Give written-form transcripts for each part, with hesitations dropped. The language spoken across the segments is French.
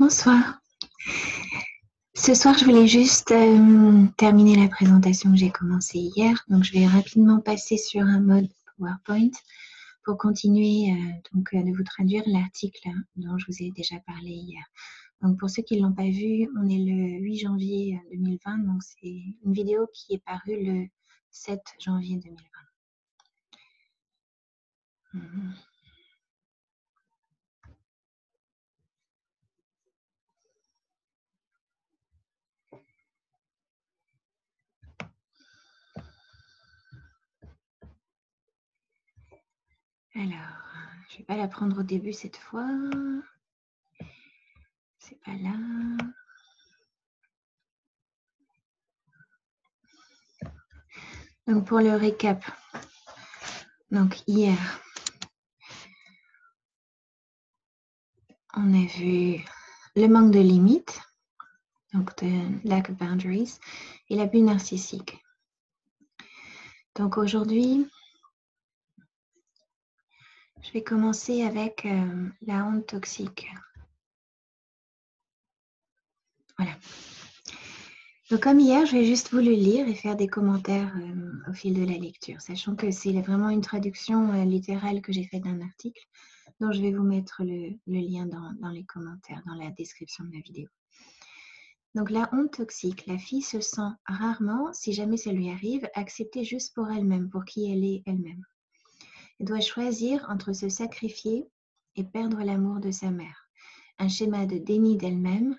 Bonsoir. Ce soir, je voulais juste terminer la présentation que j'ai commencée hier. Donc, je vais rapidement passer sur un mode PowerPoint pour continuer de vous traduire l'article dont je vous ai déjà parlé hier. Donc, pour ceux qui ne l'ont pas vu, on est le 8 janvier 2020. Donc, c'est une vidéo qui est parue le 7 janvier 2020. Alors, je ne vais pas la prendre au début cette fois. C'est pas là. Donc, pour le récap, donc hier, on a vu le manque de limites, donc de lack of boundaries, et l'abus narcissique. Donc aujourd'hui, je vais commencer avec la honte toxique. Voilà. Donc comme hier, je vais juste vous le lire et faire des commentaires au fil de la lecture, sachant que c'est vraiment une traduction littérale que j'ai faite d'un article, dont je vais vous mettre le lien dans les commentaires, dans la description de la vidéo. Donc la honte toxique, la fille se sent rarement, si jamais ça lui arrive, acceptée juste pour elle-même, pour qui elle est elle-même. Elle doit choisir entre se sacrifier et perdre l'amour de sa mère. Un schéma de déni d'elle-même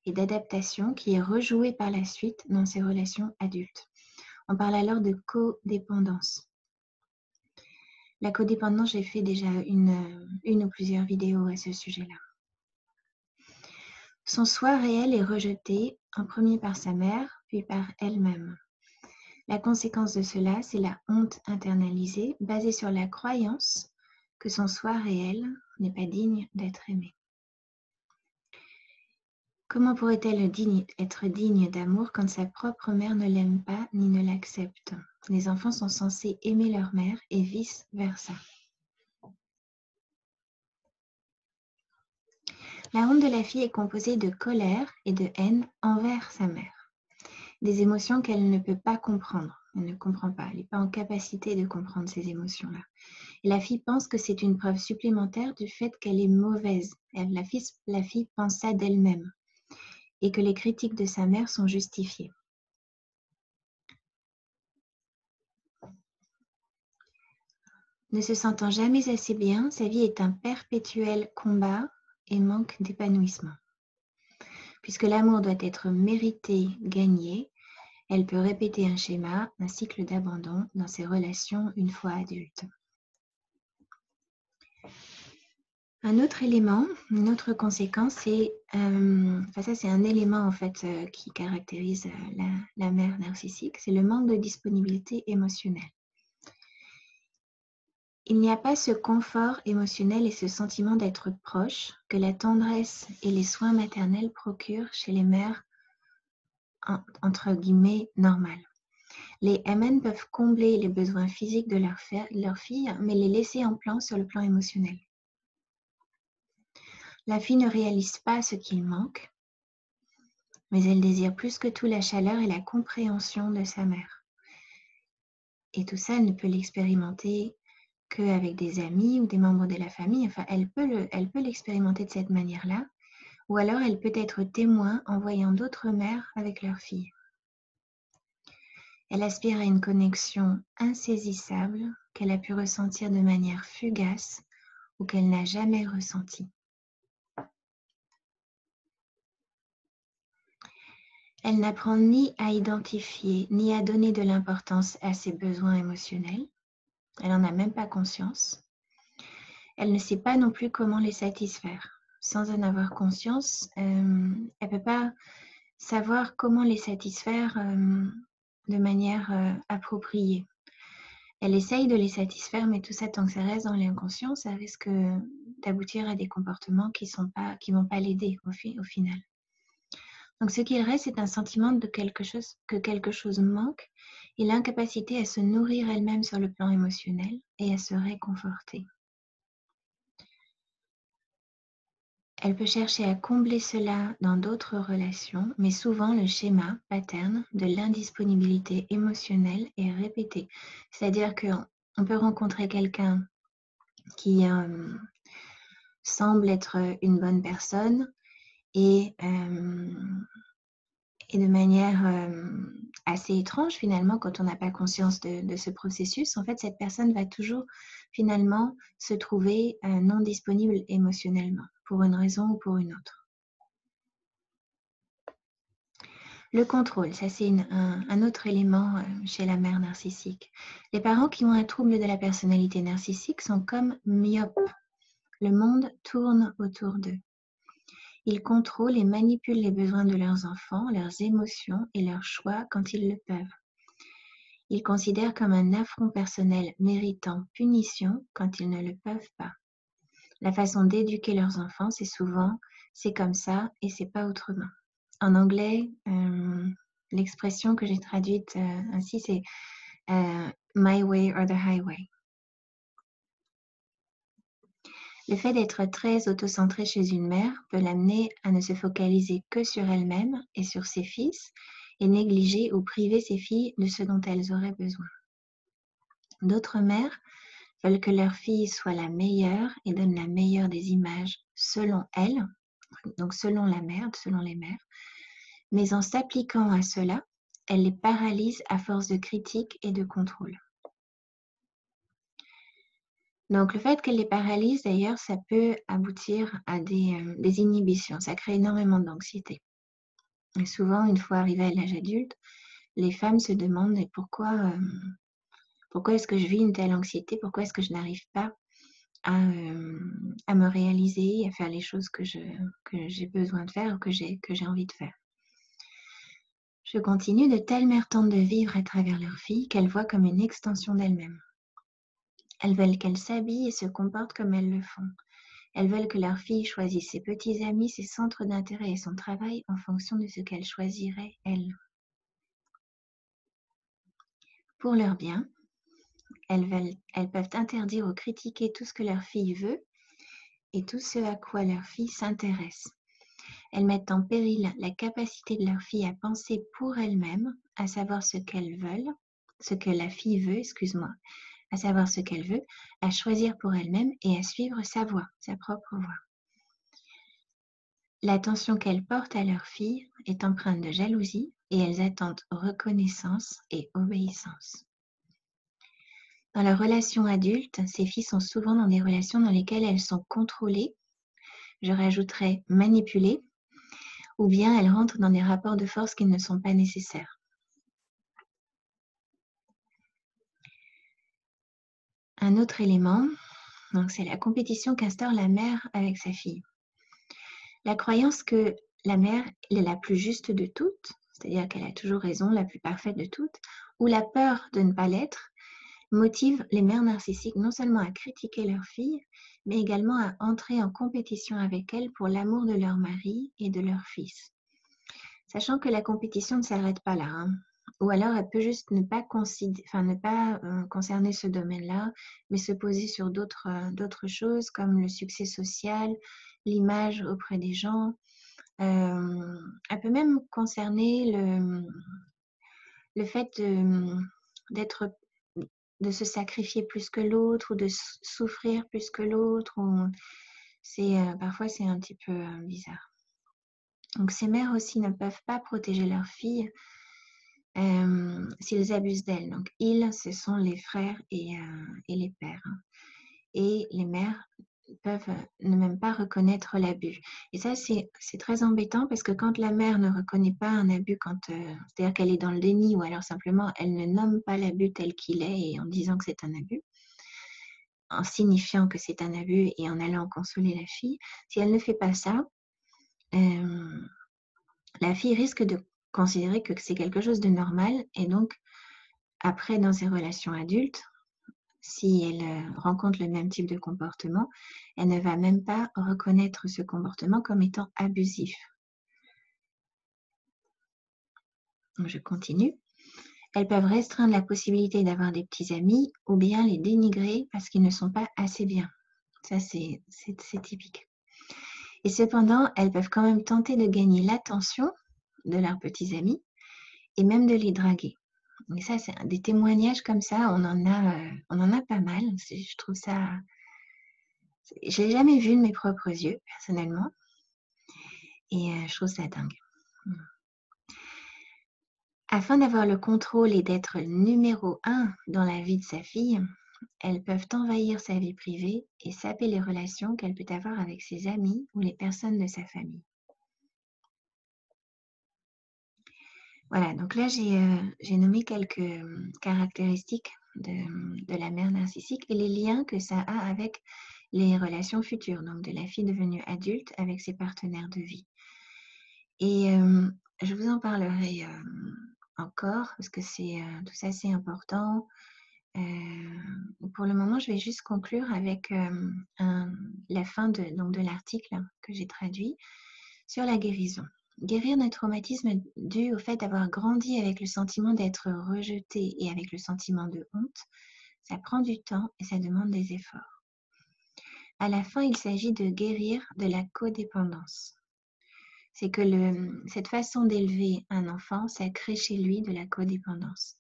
et d'adaptation qui est rejoué par la suite dans ses relations adultes. On parle alors de codépendance. La codépendance, j'ai fait déjà une ou plusieurs vidéos à ce sujet-là. Son soi réel est rejeté, en premier par sa mère, puis par elle-même. La conséquence de cela, c'est la honte internalisée, basée sur la croyance que son soi réel n'est pas digne d'être aimé. Comment pourrait-elle être digne d'amour quand sa propre mère ne l'aime pas ni ne l'accepte? Les enfants sont censés aimer leur mère et vice-versa. La honte de la fille est composée de colère et de haine envers sa mère. Des émotions qu'elle ne peut pas comprendre. Elle ne comprend pas. Elle n'est pas en capacité de comprendre ces émotions-là. Et la fille pense que c'est une preuve supplémentaire du fait qu'elle est mauvaise. La fille pense ça d'elle-même. Et que les critiques de sa mère sont justifiées. Ne se sentant jamais assez bien, sa vie est un perpétuel combat et manque d'épanouissement. Puisque l'amour doit être mérité, gagné, elle peut répéter un schéma, un cycle d'abandon dans ses relations une fois adulte. Un autre élément, une autre conséquence, c'est ça c'est un élément en fait qui caractérise la mère narcissique, c'est le manque de disponibilité émotionnelle. Il n'y a pas ce confort émotionnel et ce sentiment d'être proche que la tendresse et les soins maternels procurent chez les mères entre guillemets normales. Les MN peuvent combler les besoins physiques de leur fille, mais les laisser en plan sur le plan émotionnel. La fille ne réalise pas ce qu'il manque, mais elle désire plus que tout la chaleur et la compréhension de sa mère. Et tout ça, elle ne peut l'expérimenter qu'avec des amis ou des membres de la famille. Enfin, elle peut l'expérimenter de cette manière-là, ou alors elle peut être témoin en voyant d'autres mères avec leurs filles. Elle aspire à une connexion insaisissable qu'elle a pu ressentir de manière fugace ou qu'elle n'a jamais ressentie. Elle n'apprend ni à identifier ni à donner de l'importance à ses besoins émotionnels. Elle n'en a même pas conscience. Elle ne sait pas non plus comment les satisfaire. Sans en avoir conscience, elle ne peut pas savoir comment les satisfaire de manière appropriée. Elle essaye de les satisfaire, mais tout ça, tant que ça reste dans l'inconscient, ça risque d'aboutir à des comportements qui vont pas l'aider au final. Donc, ce qu'il reste, c'est un sentiment que quelque chose manque et l'incapacité à se nourrir elle-même sur le plan émotionnel et à se réconforter. Elle peut chercher à combler cela dans d'autres relations, mais souvent le schéma pattern de l'indisponibilité émotionnelle est répété. C'est-à-dire qu'on peut rencontrer quelqu'un qui semble être une bonne personne et, et de manière assez étrange finalement, quand on n'a pas conscience de ce processus, en fait, cette personne va toujours finalement se trouver non disponible émotionnellement, pour une raison ou pour une autre. Le contrôle, ça c'est un autre élément chez la mère narcissique. Les parents qui ont un trouble de la personnalité narcissique sont comme myopes. Le monde tourne autour d'eux. Ils contrôlent et manipulent les besoins de leurs enfants, leurs émotions et leurs choix quand ils le peuvent. Ils considèrent comme un affront personnel méritant punition quand ils ne le peuvent pas. La façon d'éduquer leurs enfants, c'est souvent « c'est comme ça et c'est pas autrement ». En anglais, l'expression que j'ai traduite ainsi, c'est my way or the highway. Le fait d'être très autocentré chez une mère peut l'amener à ne se focaliser que sur elle-même et sur ses fils et négliger ou priver ses filles de ce dont elles auraient besoin. D'autres mères veulent que leur fille soit la meilleure et donnent la meilleure des images selon elles, donc selon la mère, selon les mères, mais en s'appliquant à cela, elles les paralysent à force de critique et de contrôle. Donc le fait qu'elle les paralyse, d'ailleurs, ça peut aboutir à des inhibitions. Ça crée énormément d'anxiété. Et souvent, une fois arrivées à l'âge adulte, les femmes se demandent mais pourquoi est-ce que je vis une telle anxiété? Pourquoi est-ce que je n'arrive pas à me réaliser, à faire les choses que j'ai besoin de faire ou que j'ai envie de faire? Je continue, de telles mères tentent de vivre à travers leurs filles qu'elles voient comme une extension d'elles-mêmes. Elles veulent qu'elles s'habillent et se comportent comme elles le font. Elles veulent que leur fille choisisse ses petits amis, ses centres d'intérêt et son travail en fonction de ce qu'elle choisirait, elle. Pour leur bien, elles peuvent interdire ou critiquer tout ce que leur fille veut et tout ce à quoi leur fille s'intéresse. Elles mettent en péril la capacité de leur fille à penser pour elle-même, à savoir ce qu'elles veulent, ce que la fille veut, à savoir ce qu'elle veut, à choisir pour elle-même et à suivre sa voie, sa propre voie. L'attention qu'elles portent à leur fille est empreinte de jalousie et elles attendent reconnaissance et obéissance. Dans leurs relations adultes, ces filles sont souvent dans des relations dans lesquelles elles sont contrôlées, je rajouterais manipulées, ou bien elles rentrent dans des rapports de force qui ne sont pas nécessaires. Un autre élément, donc, c'est la compétition qu'instaure la mère avec sa fille. La croyance que la mère est la plus juste de toutes, c'est-à-dire qu'elle a toujours raison, la plus parfaite de toutes, ou la peur de ne pas l'être, motive les mères narcissiques non seulement à critiquer leur fille, mais également à entrer en compétition avec elles pour l'amour de leur mari et de leur fils. Sachant que la compétition ne s'arrête pas là, hein. Ou alors elle peut juste ne pas concerner ce domaine-là, mais se poser sur d'autres choses comme le succès social, l'image auprès des gens. Elle peut même concerner le fait de se sacrifier plus que l'autre ou de souffrir plus que l'autre. Parfois, c'est un petit peu bizarre. Donc, ces mères aussi ne peuvent pas protéger leurs filles s'ils abusent d'elles. Donc, ils, ce sont les frères et les pères. Et les mères peuvent ne même pas reconnaître l'abus. Et ça, c'est très embêtant parce que quand la mère ne reconnaît pas un abus, c'est-à-dire qu'elle est dans le déni ou alors simplement elle ne nomme pas l'abus tel qu'il est et en disant que c'est un abus, en signifiant que c'est un abus et en allant consoler la fille, si elle ne fait pas ça, la fille risque de considérer que c'est quelque chose de normal et donc après dans ses relations adultes, si elle rencontre le même type de comportement, elle ne va même pas reconnaître ce comportement comme étant abusif. Je continue. Elles peuvent restreindre la possibilité d'avoir des petits amis ou bien les dénigrer parce qu'ils ne sont pas assez bien. Ça, c'est typique. Et cependant, elles peuvent quand même tenter de gagner l'attention de leurs petits amis et même de les draguer. Et ça, c'est des témoignages comme ça, on en a pas mal. Je trouve ça... Je l'ai jamais vu de mes propres yeux, personnellement, et je trouve ça dingue. Afin d'avoir le contrôle et d'être numéro 1 dans la vie de sa fille, elles peuvent envahir sa vie privée et saper les relations qu'elle peut avoir avec ses amis ou les personnes de sa famille. Voilà, donc là, j'ai nommé quelques caractéristiques de la mère narcissique et les liens que ça a avec les relations futures, donc de la fille devenue adulte avec ses partenaires de vie. Et je vous en parlerai encore parce que tout ça, c'est important. Pour le moment, je vais juste conclure avec la fin de l'article que j'ai traduit sur la guérison. Guérir d'un traumatisme dû au fait d'avoir grandi avec le sentiment d'être rejeté et avec le sentiment de honte, ça prend du temps et ça demande des efforts. À la fin, il s'agit de guérir de la codépendance. C'est que cette façon d'élever un enfant, ça crée chez lui de la codépendance.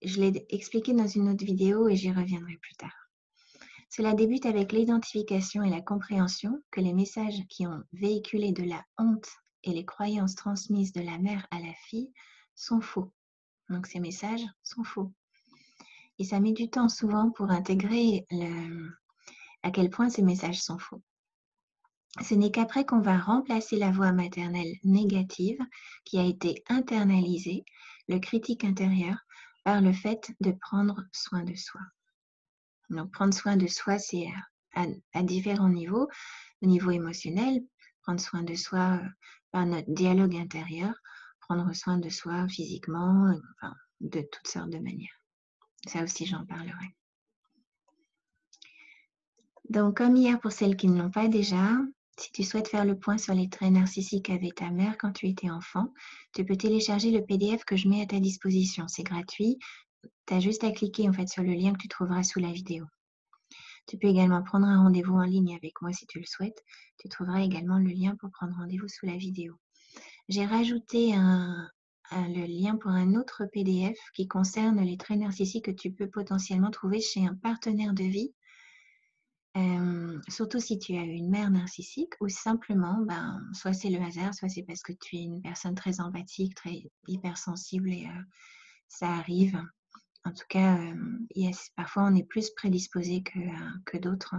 Je l'ai expliqué dans une autre vidéo et j'y reviendrai plus tard. Cela débute avec l'identification et la compréhension que les messages qui ont véhiculé de la honte et les croyances transmises de la mère à la fille sont faux. Donc ces messages sont faux. Et ça met du temps souvent pour intégrer à quel point ces messages sont faux. Ce n'est qu'après qu'on va remplacer la voix maternelle négative qui a été internalisée, le critique intérieur, par le fait de prendre soin de soi. Donc, prendre soin de soi, c'est à différents niveaux. Au niveau émotionnel, prendre soin de soi par notre dialogue intérieur, prendre soin de soi physiquement, enfin, de toutes sortes de manières. Ça aussi, j'en parlerai. Donc, comme hier, pour celles qui ne l'ont pas déjà, si tu souhaites faire le point sur les traits narcissiques avec ta mère quand tu étais enfant, tu peux télécharger le PDF que je mets à ta disposition. C'est gratuit. Tu as juste à cliquer en fait sur le lien que tu trouveras sous la vidéo. Tu peux également prendre un rendez-vous en ligne avec moi si tu le souhaites. Tu trouveras également le lien pour prendre rendez-vous sous la vidéo. J'ai rajouté le lien pour un autre PDF qui concerne les traits narcissiques que tu peux potentiellement trouver chez un partenaire de vie. Surtout si tu as une mère narcissique ou simplement, soit c'est le hasard, soit c'est parce que tu es une personne très empathique, très hypersensible et ça arrive. En tout cas, parfois on est plus prédisposé que d'autres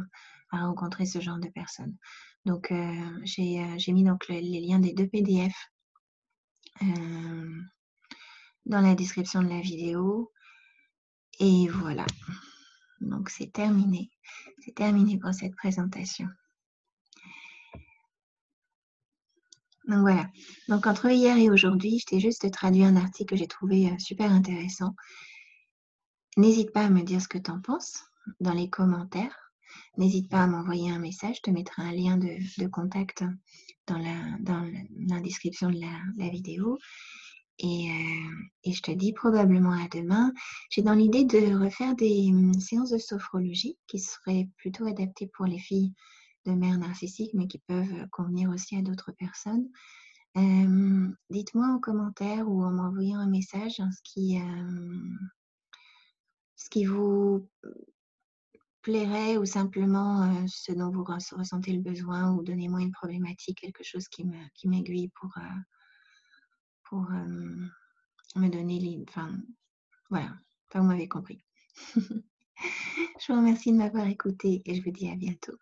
à rencontrer ce genre de personnes. Donc, j'ai mis donc les liens des 2 PDF dans la description de la vidéo. Et voilà. Donc, c'est terminé. C'est terminé pour cette présentation. Donc, voilà. Donc, entre hier et aujourd'hui, je t'ai juste traduit un article que j'ai trouvé super intéressant. N'hésite pas à me dire ce que tu en penses dans les commentaires. N'hésite pas à m'envoyer un message. Je te mettrai un lien de contact dans la description de la vidéo. Et je te dis probablement à demain. J'ai dans l'idée de refaire des séances de sophrologie qui seraient plutôt adaptées pour les filles de mères narcissiques, mais qui peuvent convenir aussi à d'autres personnes. Dites-moi en commentaire ou en m'envoyant un message ce qui vous plairait ou simplement ce dont vous ressentez le besoin ou donnez-moi une problématique, quelque chose qui m'aiguille pour me donner les... Enfin, voilà. Enfin, vous m'avez compris. Je vous remercie de m'avoir écouté et je vous dis à bientôt.